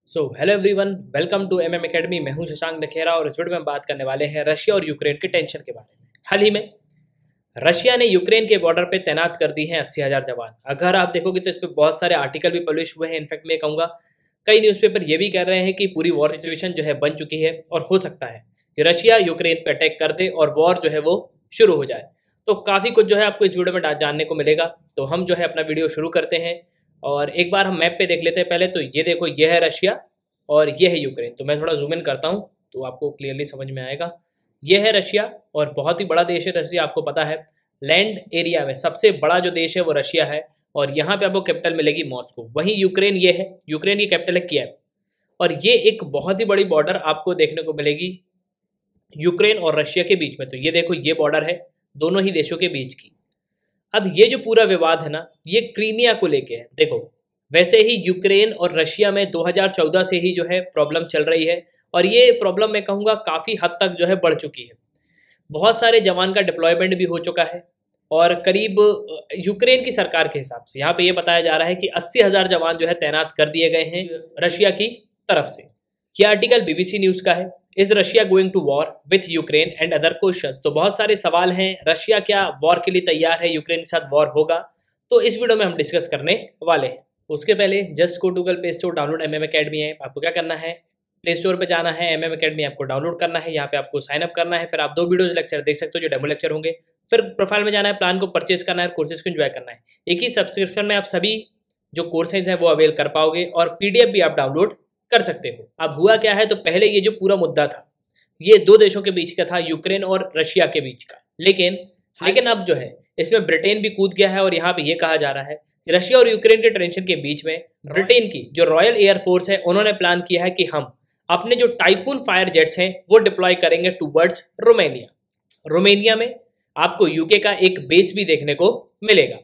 Hello everyone, welcome to MM academy. मैं हूं शशांक नखेरा और इस वीडियो में हम बात करने वाले हैं रशिया और यूक्रेन के टेंशन के बारे में। हाल ही में रशिया ने यूक्रेन के बॉर्डर पे तैनात कर दी हैं 80,000 जवान। अगर आप देखोगे तो इस पर बहुत सारे आर्टिकल भी पब्लिश हुए हैं। इनफैक्ट मैं कहूँगा कई न्यूज़पेपर ये भी कह रहे हैं कि पूरी वॉर सिचुएशन जो है बन चुकी है और हो सकता है कि रशिया यूक्रेन पर अटैक कर दे और वॉर जो है वो शुरू हो जाए। तो काफ़ी कुछ जो है आपको इस वीडियो में जानने को मिलेगा। तो हम जो है अपना वीडियो शुरू करते हैं और एक बार हम मैप पे देख लेते हैं। पहले तो ये देखो, ये है रशिया और ये है यूक्रेन। तो मैं थोड़ा जूम इन करता हूँ तो आपको क्लियरली समझ में आएगा। ये है रशिया और बहुत ही बड़ा देश है रशिया। आपको पता है लैंड एरिया में सबसे बड़ा जो देश है वो रशिया है और यहाँ पे आपको कैपिटल मिलेगी मॉस्को। वहीं यूक्रेन ये है, यूक्रेन की कैपिटल है कीव। और ये एक बहुत ही बड़ी बॉर्डर आपको देखने को मिलेगी यूक्रेन और रशिया के बीच में। तो ये देखो, ये बॉर्डर है दोनों ही देशों के बीच की। अब ये जो पूरा विवाद है ना, ये क्रीमिया को लेके है। देखो, वैसे ही यूक्रेन और रशिया में 2014 से ही जो है प्रॉब्लम चल रही है और ये प्रॉब्लम मैं कहूँगा काफ़ी हद तक जो है बढ़ चुकी है। बहुत सारे जवान का डिप्लॉयमेंट भी हो चुका है और करीब यूक्रेन की सरकार के हिसाब से यहाँ पे ये बताया जा रहा है कि 80,000 जवान जो है तैनात कर दिए गए हैं रशिया की तरफ से। यह आर्टिकल BBC न्यूज़ का है। Is Russia going to war with Ukraine and other questions. तो बहुत सारे सवाल हैं, रशिया क्या वॉर के लिए तैयार है, यूक्रेन के साथ वॉर होगा? तो इस वीडियो में हम डिस्कस करने वाले हैं। उसके पहले just go Google play store, download MM academy app. आपको क्या करना है, प्ले स्टोर पे जाना है, MM अकेडमी आपको डाउनलोड करना है। यहाँ पे आपको साइन अप करना है। फिर आप 2 वीडियोज लेक्चर देख सकते हो जो डेमो लेक्चर होंगे। फिर प्रोफाइल में जाना है, प्लान को परचेज करना है, कोर्सेज को एंजॉय करना है। एक ही सब्सक्रिप्शन में आप सभी जो कोर्सेज हैं वो अवेल कर पाओगे और PDF भी आप डाउनलोड कर सकते हो। अब हुआ क्या है, तो पहले ये जो पूरा मुद्दा था ये 2 देशों के बीच का था, यूक्रेन और रशिया के बीच का। लेकिन अब जो है इसमें ब्रिटेन भी कूद गया है और यहाँ पे ये कहा जा रहा है रशिया और यूक्रेन के टेंशन के बीच में ब्रिटेन की जो रॉयल एयरफोर्स है उन्होंने प्लान किया है कि हम अपने जो टाइफून फायर जेट्स हैं वो डिप्लॉय करेंगे टूवर्ड्स रोमेनिया। रोमेनिया में आपको यूके का एक बेस भी देखने को मिलेगा।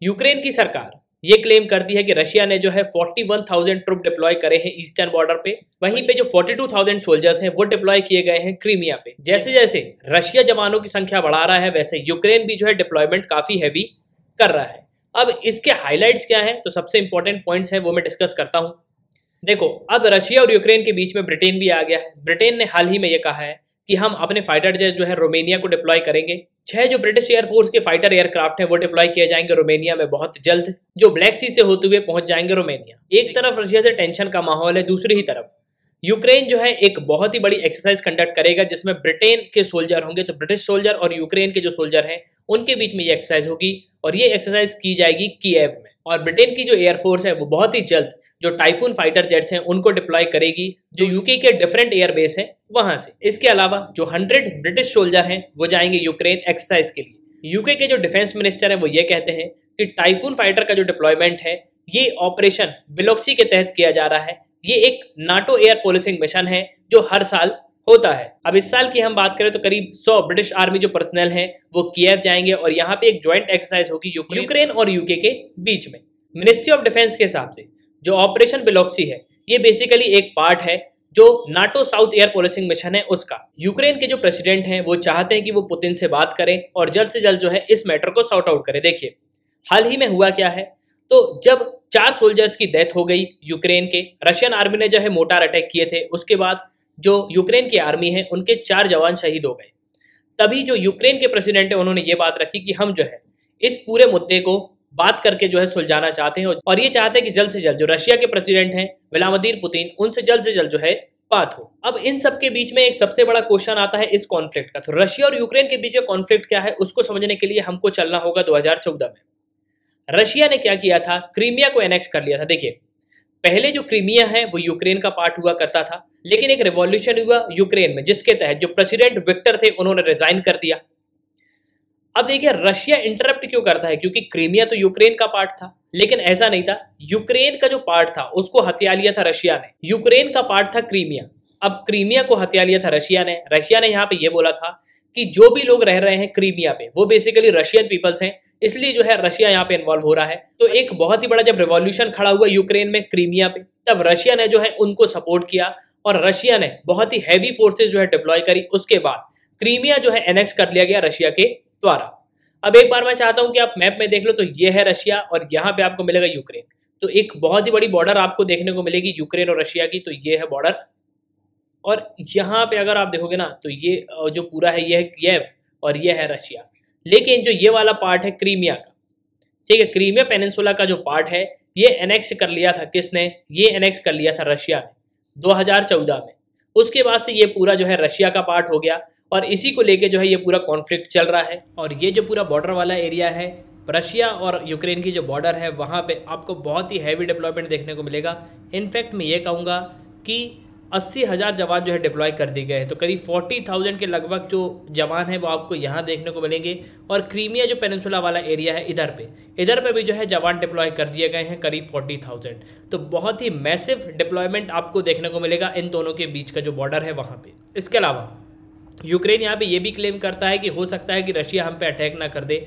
यूक्रेन की सरकार ये क्लेम करती है कि रशिया ने जो है 41,000 ट्रुप डिप्लॉय करे हैं ईस्टर्न बॉर्डर पे। वहीं पे जो 42,000 सोल्जर्स हैं वो डिप्लॉय किए गए हैं क्रीमिया पे। जैसे जैसे रशिया जवानों की संख्या बढ़ा रहा है वैसे यूक्रेन भी जो है डिप्लॉयमेंट काफी हैवी कर रहा है। अब इसके हाईलाइट्स क्या हैं, तो सबसे इंपॉर्टेंट पॉइंट्स हैं वो मैं डिस्कस करता हूं। देखो, अब रशिया और यूक्रेन के बीच में ब्रिटेन भी आ गया है। ब्रिटेन ने हाल ही में ये कहा है कि हम अपने फाइटर जेट जो है रोमेनिया को डिप्लॉय करेंगे। 6 जो ब्रिटिश एयरफोर्स के फाइटर एयरक्राफ्ट हैं वो डिप्लॉय किए जाएंगे रोमेनिया में बहुत जल्द, जो ब्लैक सी से होते हुए पहुंच जाएंगे रोमेनिया। एक तरफ रशिया से टेंशन का माहौल है, दूसरी ही तरफ यूक्रेन जो है एक बहुत ही बड़ी एक्सरसाइज कंडक्ट करेगा जिसमें ब्रिटेन के सोल्जर होंगे। तो ब्रिटिश सोल्जर और यूक्रेन के जो सोल्जर हैं उनके बीच में ये एक्सरसाइज होगी और ये एक्सरसाइज की जाएगी कीव में। और ब्रिटेन की जो एयरफोर्स है वो बहुत ही जल्द जो टाइफून फाइटर जेट्स हैं उनको डिप्लॉय करेगी जो यूके के डिफरेंट एयरबेस हैं वहां से। इसके अलावा जो 100 ब्रिटिश सोल्जर हैं वो जाएंगे यूक्रेन एक्सरसाइज के लिए। यूके के जो डिफेंस मिनिस्टर हैं वो ये कहते हैं कि टाइफून फाइटर का जो डिप्लॉयमेंट है ये ऑपरेशन बिलोक्सी के तहत किया जा रहा है। ये एक नाटो एयर पोलिसिंग मिशन है जो हर साल होता है। अब इस साल की हम बात करें तो करीब 100 ब्रिटिश आर्मी जो पर्सनल हैं वो कीव जाएंगे और यहाँ पे एक ज्वाइंट एक्सरसाइज होगी यूक्रेन और यूके के बीच में। मिनिस्ट्री ऑफ डिफेंस के हिसाब से जो ऑपरेशन बिलोक्सी है ये बेसिकली एक पार्ट है जो NATO south air policing mission है उसका। यूक्रेन के जो प्रेसिडेंट हैं वो चाहते हैं कि वो पुतिन से बात करें और जल्द से जल्द जो है इस मैटर को सॉर्ट आउट करें। देखिए, हाल ही में हुआ क्या है, तो जब 4 सोल्जर्स की डेथ हो गई यूक्रेन के, रशियन आर्मी ने जो है मोर्टार अटैक किए थे, उसके बाद जो यूक्रेन की आर्मी है उनके 4 जवान शहीद हो गए। तभी जो यूक्रेन के प्रेसिडेंट है उन्होंने ये बात रखी कि हम जो है इस पूरे मुद्दे को बात करके जो है सुलझाना चाहते हैं और ये चाहते हैं कि जल्द से जल्द जो रशिया के प्रेसिडेंट हैं व्लादिमीर पुतिन उनसे जल्द से जल्द जो है बात हो। अब इन सब के बीच में एक सबसे बड़ा क्वेश्चन आता है इस कॉन्फ्लिक्ट का। तो रशिया और यूक्रेन के बीच कॉन्फ्लिक्ट क्या है उसको समझने के लिए हमको चलना होगा 2014 में। रशिया ने क्या किया था, क्रीमिया को एनेक्स कर लिया था। देखिए, पहले जो क्रीमिया है वो यूक्रेन का पार्ट हुआ करता था, लेकिन एक रिवॉल्यूशन हुआ यूक्रेन में जिसके तहत जो प्रेसिडेंट विक्टर थे उन्होंने रिजाइन कर दिया। अब देखिए, रशिया इंटरप्ट क्यों करता है, क्योंकि क्रीमिया तो यूक्रेन का पार्ट था, लेकिन ऐसा नहीं था। यूक्रेन का जो पार्ट था उसको हथिया लिया था रशिया ने। यूक्रेन का पार्ट था क्रीमिया, अब क्रीमिया को हथिया लिया था रशिया ने। रशिया ने यहाँ पे ये बोला था कि जो भी लोग रह रहे हैं क्रीमिया पे वो बेसिकली रशियन पीपल्स हैं, इसलिए जो है रशिया यहाँ पे इन्वॉल्व हो रहा है। तो एक बहुत ही बड़ा जब रिवॉल्यूशन खड़ा हुआ यूक्रेन में क्रीमिया पे, तब रशिया ने जो है उनको सपोर्ट किया और रशिया ने बहुत ही हैवी फोर्सेज जो है डिप्लॉय करी। उसके बाद क्रीमिया जो है एनेक्स कर लिया गया रशिया के द्वारा। अब एक बार मैं चाहता हूं कि आप मैप में देख लो, तो ये है रशिया और यहाँ पे आपको मिलेगा यूक्रेन। तो एक बहुत ही बड़ी बॉर्डर आपको देखने को मिलेगी यूक्रेन और रशिया की। तो ये है बॉर्डर, और यहाँ पे अगर आप देखोगे ना तो ये जो पूरा है ये है कीव और ये है रशिया। लेकिन जो ये वाला पार्ट है क्रीमिया का, ठीक है, क्रीमिया पेनिनसुला का जो पार्ट है ये एनेक्स कर लिया था किसने? ये एनेक्स कर लिया था रशिया ने 2014 में। उसके बाद से ये पूरा जो है रशिया का पार्ट हो गया, और इसी को लेके जो है ये पूरा कॉन्फ्लिक्ट चल रहा है। और ये जो पूरा बॉर्डर वाला एरिया है, रशिया और यूक्रेन की जो बॉर्डर है, वहाँ पे आपको बहुत ही हैवी डिप्लॉयमेंट देखने को मिलेगा। इनफैक्ट मैं ये कहूँगा कि 80,000 जवान जो है डिप्लॉय कर दिए गए हैं। तो करीब 40,000 के लगभग जो जवान हैं वो आपको यहाँ देखने को मिलेंगे। और क्रीमिया जो पेनिनसुला वाला एरिया है इधर पे भी जो है जवान डिप्लॉय कर दिए गए हैं करीब 40,000। तो बहुत ही मैसिव डिप्लॉयमेंट आपको देखने को मिलेगा इन दोनों के बीच का जो बॉर्डर है वहाँ पे। इसके अलावा यूक्रेन यहाँ पे ये भी क्लेम करता है कि हो सकता है कि रशिया हम पे अटैक ना कर दे।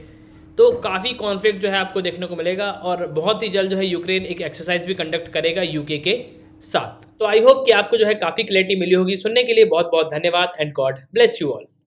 तो काफ़ी कॉन्फ्लिक्ट जो है आपको देखने को मिलेगा, और बहुत ही जल्द जो है यूक्रेन एक एक्सरसाइज भी कंडक्ट करेगा यूके के साथ। तो आई होप कि आपको जो है काफ़ी क्लैरिटी मिली होगी। सुनने के लिए बहुत बहुत धन्यवाद, and God bless you all.